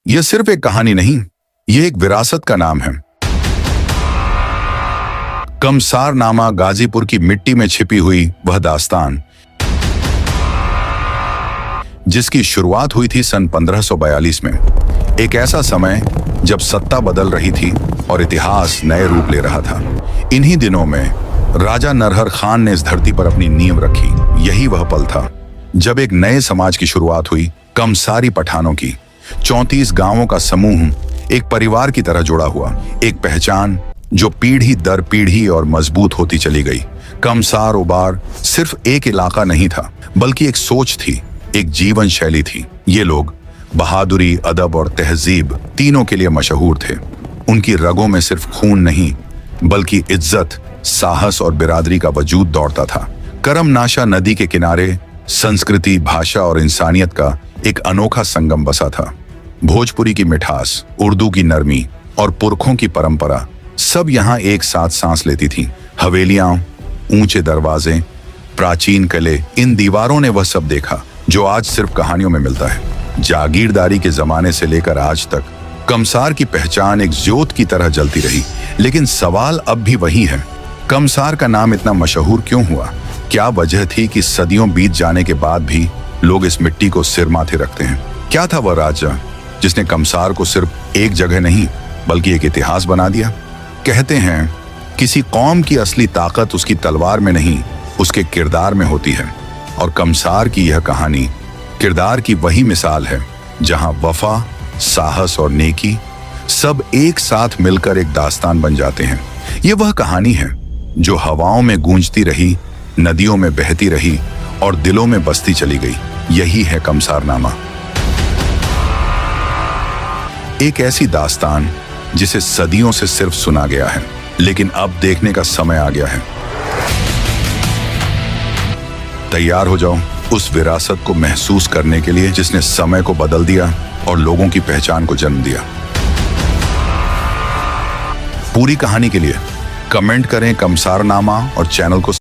यह सिर्फ एक कहानी नहीं, यह एक विरासत का नाम है। कमसारनामा गाजीपुर की मिट्टी में छिपी हुई वह दास्तान, जिसकी शुरुआत हुई थी सन 1542 में। एक ऐसा समय जब सत्ता बदल रही थी और इतिहास नए रूप ले रहा था। इन्हीं दिनों में राजा नरहर खान ने इस धरती पर अपनी नींव रखी। यही वह पल था जब एक नए समाज की शुरुआत हुई, कमसारी पठानों की। 34 गांवों का समूह एक परिवार की तरह जुड़ा हुआ, एक पहचान जो पीढ़ी दर पीढ़ी और मजबूत होती चली गई। कमसार उबार सिर्फ एक इलाका नहीं था, बल्कि एक सोच थी, एक जीवन शैली थी। ये लोग बहादुरी, अदब और तहजीब तीनों के लिए मशहूर थे। उनकी रगों में सिर्फ खून नहीं, बल्कि इज्जत, साहस और बिरादरी का वजूद दौड़ता था। करमनाशा नदी के किनारे संस्कृति, भाषा और इंसानियत का एक अनोखा संगम बसा था। भोजपुरी की मिठास, उर्दू की नरमी और पुरखों की परंपरा सब यहाँ एक साथ सांस लेती थी। हवेलियां, ऊंचे दरवाजे, प्राचीन किले, इन दीवारों ने वह सब देखा जो आज सिर्फ कहानियों में मिलता है। जागीरदारी के जमाने से लेकर आज तक कमसार की पहचान एक ज्योत की तरह जलती रही। लेकिन सवाल अब भी वही है, कमसार का नाम इतना मशहूर क्यों हुआ? क्या वजह थी कि सदियों बीत जाने के बाद भी लोग इस मिट्टी को सिर माथे रखते हैं? क्या था वह राजा जिसने कमसार को सिर्फ एक जगह नहीं बल्कि एक इतिहास बना दिया? कहते हैं किसी कौम की असली ताकत उसकी तलवार में नहीं, उसके किरदार में होती है। और कमसार की यह कहानी किरदार की वही मिसाल है, जहां वफा, साहस और नेकी सब एक साथ मिलकर एक दास्तान बन जाते हैं। यह वह कहानी है जो हवाओं में गूंजती रही, नदियों में बहती रही और दिलों में बसती चली गई। यही है कमसारनामा, एक ऐसी दास्तान जिसे सदियों से सिर्फ सुना गया है, लेकिन अब देखने का समय आ गया है। तैयार हो जाओ उस विरासत को महसूस करने के लिए जिसने समय को बदल दिया और लोगों की पहचान को जन्म दिया। पूरी कहानी के लिए कमेंट करें कमसारनामा और चैनल को